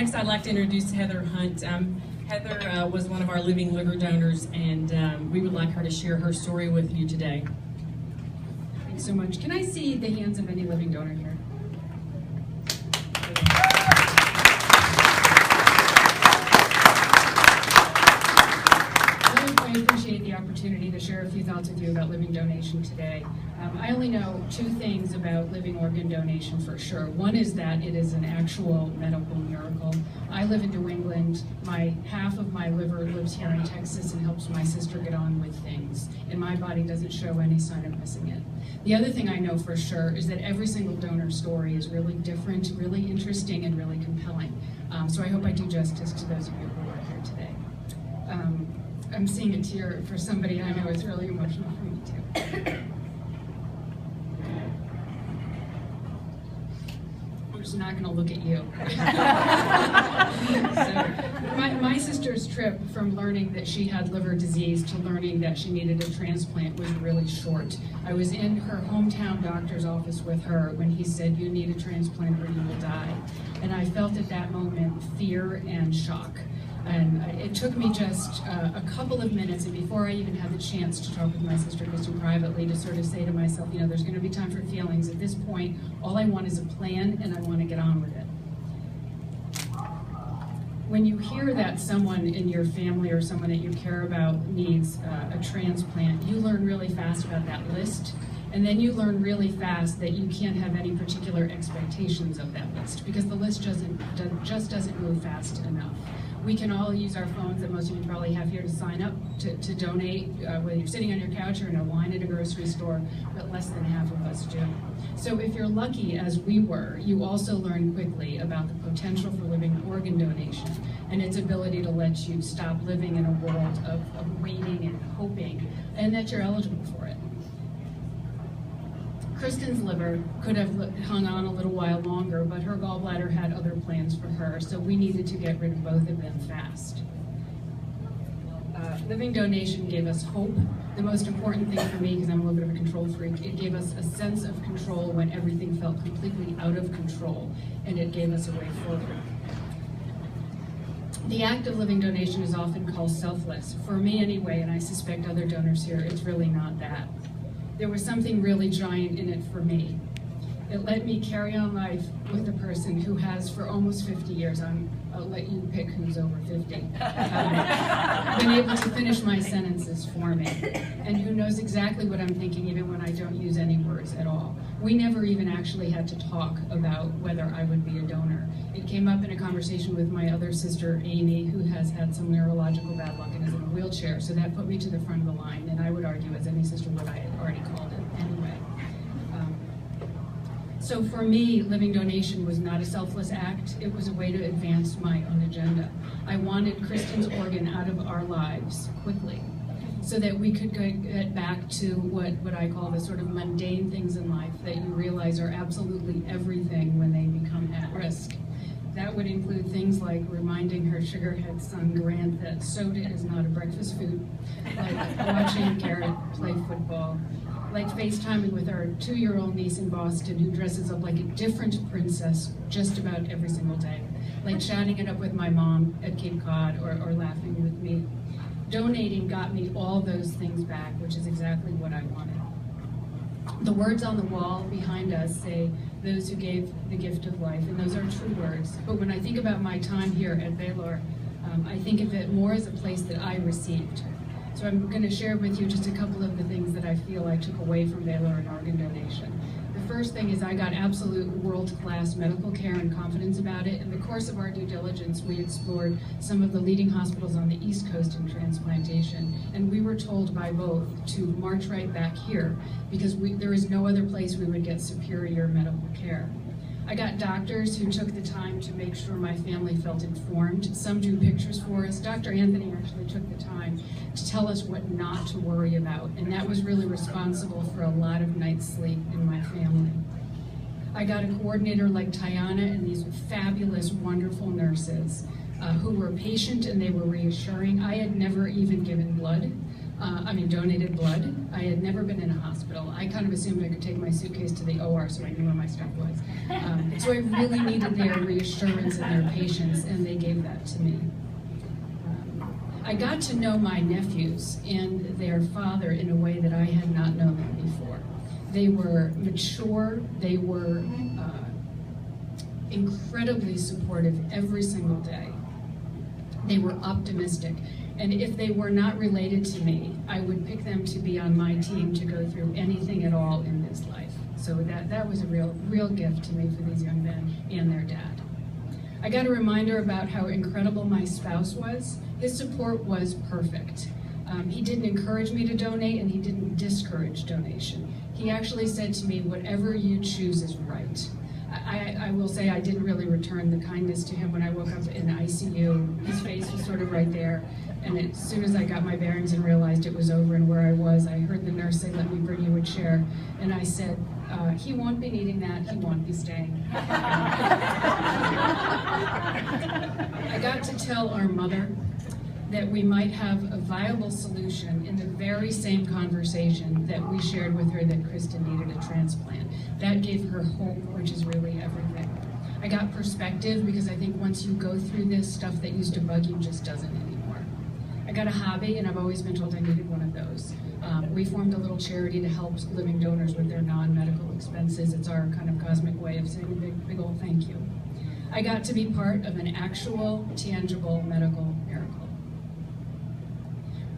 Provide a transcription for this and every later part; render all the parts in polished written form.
next, I'd like to introduce Heather Hunt. Heather was one of our living liver donors, and we would like her to share her story with you today. Thanks so much. Can I see the hands of any living donor here? I appreciate the opportunity to share a few thoughts with you about living donation today. I only know two things about living organ donation for sure. One is that it is an actual medical miracle. I live in New England. Half of my liver lives here in Texas and helps my sister get on with things, and my body doesn't show any sign of missing it. The other thing I know for sure is that every single donor story is really different, really interesting, and really compelling. So I hope I do justice to those of you who are here today. I'm seeing a tear for somebody I know. It's really emotional for me too. I'm just not going to look at you. So, my sister's trip from learning that she had liver disease to learning that she needed a transplant was really short. I was in her hometown doctor's office with her when he said, "You need a transplant or you will die." And I felt at that moment fear and shock. And it took me just a couple of minutes, and before I even had the chance to talk with my sister Kristen privately, to sort of say to myself, you know, there's going to be time for feelings. At this point, all I want is a plan, and I want to get on with it. When you hear that someone in your family or someone that you care about needs a transplant, you learn really fast about that list. And then you learn really fast that you can't have any particular expectations of that list, because the list just doesn't move fast enough. We can all use our phones that most of you probably have here to sign up to donate, whether you're sitting on your couch or in a line at a grocery store, but less than half of us do. So if you're lucky, as we were, you also learn quickly about the potential for living organ donation and its ability to let you stop living in a world of waiting and hoping, and that you're eligible for it. Kristen's liver could have hung on a little while longer, but her gallbladder had other plans for her, so we needed to get rid of both of them fast. Living donation gave us hope. The most important thing for me, because I'm a little bit of a control freak, it gave us a sense of control when everything felt completely out of control, and it gave us a way forward. The act of living donation is often called selfless. For me anyway, and I suspect other donors here, it's really not that. There was something really giant in it for me. It let me carry on life with a person who has, for almost 50 years, I'll let you pick who's over 50, been able to finish my sentences for me, and who knows exactly what I'm thinking even when I don't use any words at all. We never even actually had to talk about whether I would be a donor. It came up in a conversation with my other sister, Amy, who has had some neurological bad luck and is in a wheelchair, so that put me to the front of the line, and I would argue, as any sister would, I had already called it anyway. So for me, living donation was not a selfless act. It was a way to advance my own agenda. I wanted Kristen's organ out of our lives quickly so that we could get back to what I call the sort of mundane things in life that you realize are absolutely everything when they become at risk. That would include things like reminding her sugarhead son Grant that soda is not a breakfast food, like watching Garrett play football, like FaceTiming with our 2-year-old niece in Boston who dresses up like a different princess just about every single day, like chatting it up with my mom at Cape Cod or laughing with me. Donating got me all those things back, which is exactly what I wanted. The words on the wall behind us say, "Those who gave the gift of life," and those are true words. But when I think about my time here at Baylor, I think of it more as a place that I received. So I'm going to share with you just a couple of the things that I feel I took away from Baylor and organ donation. The first thing is I got absolute world-class medical care and confidence about it. In the course of our due diligence, we explored some of the leading hospitals on the East Coast in transplantation, and we were told by both to march right back here because there is no other place we would get superior medical care. I got doctors who took the time to make sure my family felt informed. Some drew pictures for us. Dr. Anthony actually took the time to tell us what not to worry about, and that was really responsible for a lot of night's sleep in my family. I got a coordinator like Tiana and these fabulous, wonderful nurses who were patient and they were reassuring. I had never even given blood, donated blood. I had never been in a hospital. I kind of assumed I could take my suitcase to the OR so I knew where my stuff was. So I really needed their reassurance and their patience, and they gave that to me. I got to know my nephews and their father in a way that I had not known them before. They were mature, they were incredibly supportive every single day. They were optimistic. And if they were not related to me, I would pick them to be on my team to go through anything at all in this life. So that was a real gift to me for these young men and their dad. I got a reminder about how incredible my spouse was. His support was perfect. He didn't encourage me to donate, and he didn't discourage donation. He actually said to me, whatever you choose is right. I will say I didn't really return the kindness to him when I woke up in the ICU. His face was sort of right there, and as soon as I got my bearings and realized it was over and where I was, I heard the nurse say, "Let me bring you a chair," and I said, "He won't be needing that, he won't be staying." I got to tell our mother that we might have a viable solution in the very same conversation that we shared with her that Kristen needed a transplant. That gave her hope, which is really everything. I got perspective because I think once you go through this, stuff that used to bug you just doesn't anymore. I got a hobby, and I've always been told I needed one of those. We formed a little charity to help living donors with their non-medical expenses. It's our kind of cosmic way of saying a big old thank you. I got to be part of an actual, tangible medical miracle.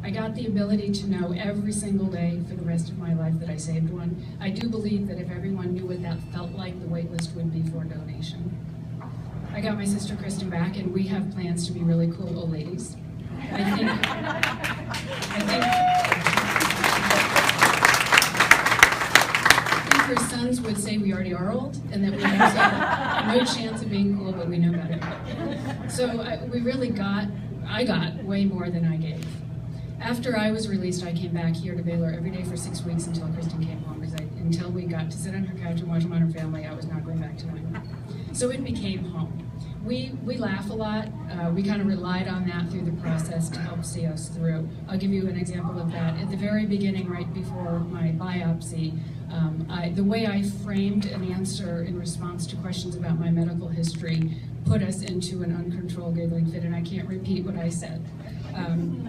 I got the ability to know every single day for the rest of my life that I saved one. I do believe that if everyone knew what that felt like, the wait list would be for donation. I got my sister Kristen back, and we have plans to be really cool old ladies. I think her sons would say we already are old, and that we have no chance of being cool, but we know better. So I got way more than I gave. After I was released, I came back here to Baylor every day for 6 weeks until Kristen came home, because until we got to sit on her couch and watch Modern Family, I was not going back to Wyoming. So it became home. We laugh a lot. We kind of relied on that through the process to help see us through. I'll give you an example of that. At the very beginning, right before my biopsy, the way I framed an answer in response to questions about my medical history put us into an uncontrolled giggling fit, and I can't repeat what I said.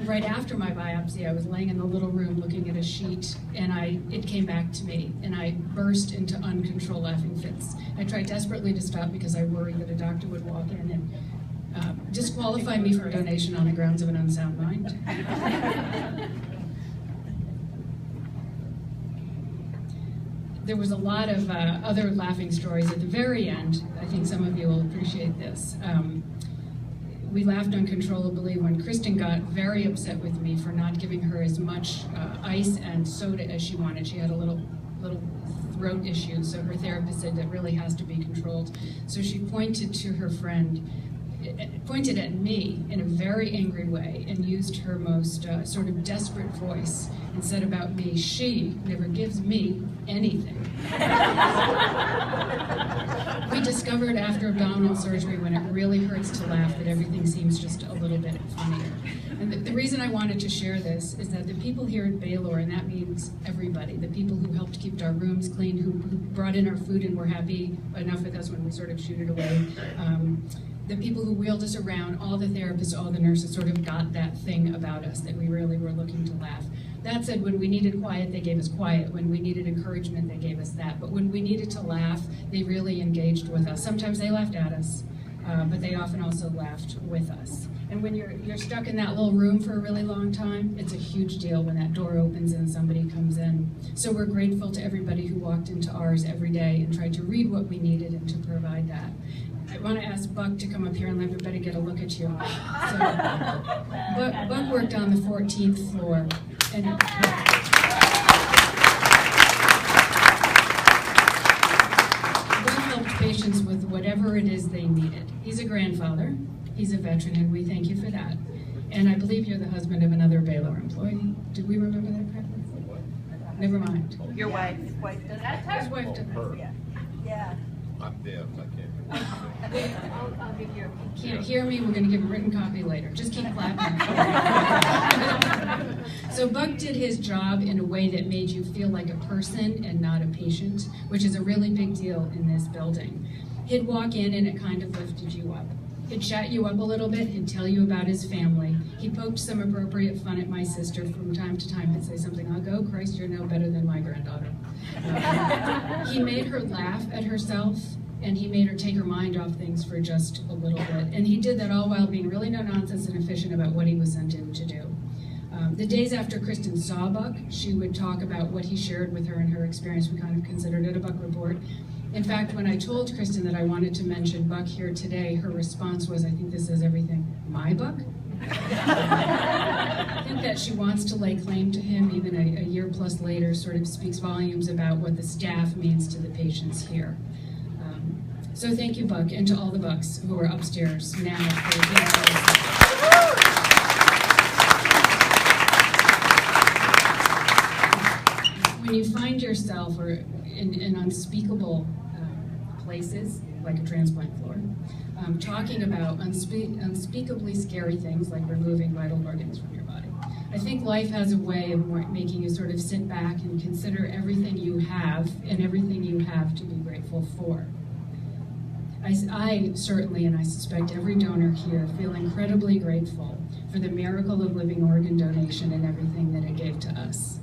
Right after my biopsy, I was laying in the little room looking at a sheet, and it came back to me, and I burst into uncontrolled laughing fits. I tried desperately to stop because I worried that a doctor would walk in and disqualify me from donation on the grounds of an unsound mind. There was a lot of other laughing stories at the very end. I think some of you will appreciate this. We laughed uncontrollably when Kristen got very upset with me for not giving her as much ice and soda as she wanted. She had a little throat issue, so her therapist said that really has to be controlled. So she pointed to her friend, pointed at me in a very angry way, and used her most sort of desperate voice and said about me, "She never gives me anything." We discovered after abdominal surgery, when it really hurts to laugh, that everything seems just a little bit funnier. And the reason I wanted to share this is that the people here at Baylor, and that means everybody, the people who helped keep our rooms clean, who brought in our food and were happy enough with us when we sort of shooed it away, the people who wheeled us around, all the therapists, all the nurses sort of got that thing about us that we really were looking to laugh. That said, when we needed quiet, they gave us quiet. When we needed encouragement, they gave us that. But when we needed to laugh, they really engaged with us. Sometimes they laughed at us, but they often also laughed with us. And when you're stuck in that little room for a really long time, it's a huge deal when that door opens and somebody comes in. So we're grateful to everybody who walked into ours every day and tried to read what we needed and to provide that. I want to ask Buck to come up here and let everybody get a look at you. So, Buck worked on the 14th floor. And Buck helped patients with whatever it is they needed. He's a grandfather, he's a veteran, and we thank you for that. And I believe you're the husband of another Baylor employee. Did we remember that correctly? Never mind. Your wife. His wife does that. His wife did that. Yeah. I'm deaf, I can't. I'll give you a Can't hear me, we're going to give a written copy later. Just keep clapping. So Buck did his job in a way that made you feel like a person and not a patient, which is a really big deal in this building. He'd walk in and it kind of lifted you up. He'd chat you up a little bit, he'd tell you about his family. He poked some appropriate fun at my sister from time to time. He'd say something, I'll go, Christ, you're no better than my granddaughter. He made her laugh at herself, and he made her take her mind off things for just a little bit. And he did that all while being really no-nonsense and efficient about what he was sent in to do. The days after Kristen saw Buck, she would talk about what he shared with her and her experience. We kind of considered it a Buck report. In fact, when I told Kristen that I wanted to mention Buck here today, her response was, I think this says everything, my Buck? I think that she wants to lay claim to him even a year plus later sort of speaks volumes about what the staff means to the patients here. So thank you, Buck, and to all the Bucks who are upstairs now. When you find yourself in unspeakable places, like a transplant floor, talking about unspeakably scary things like removing vital organs from your body, I think life has a way of making you sort of sit back and consider everything you have and everything you have to be grateful for. I certainly, and I suspect every donor here, feel incredibly grateful for the miracle of living organ donation and everything that it gave to us.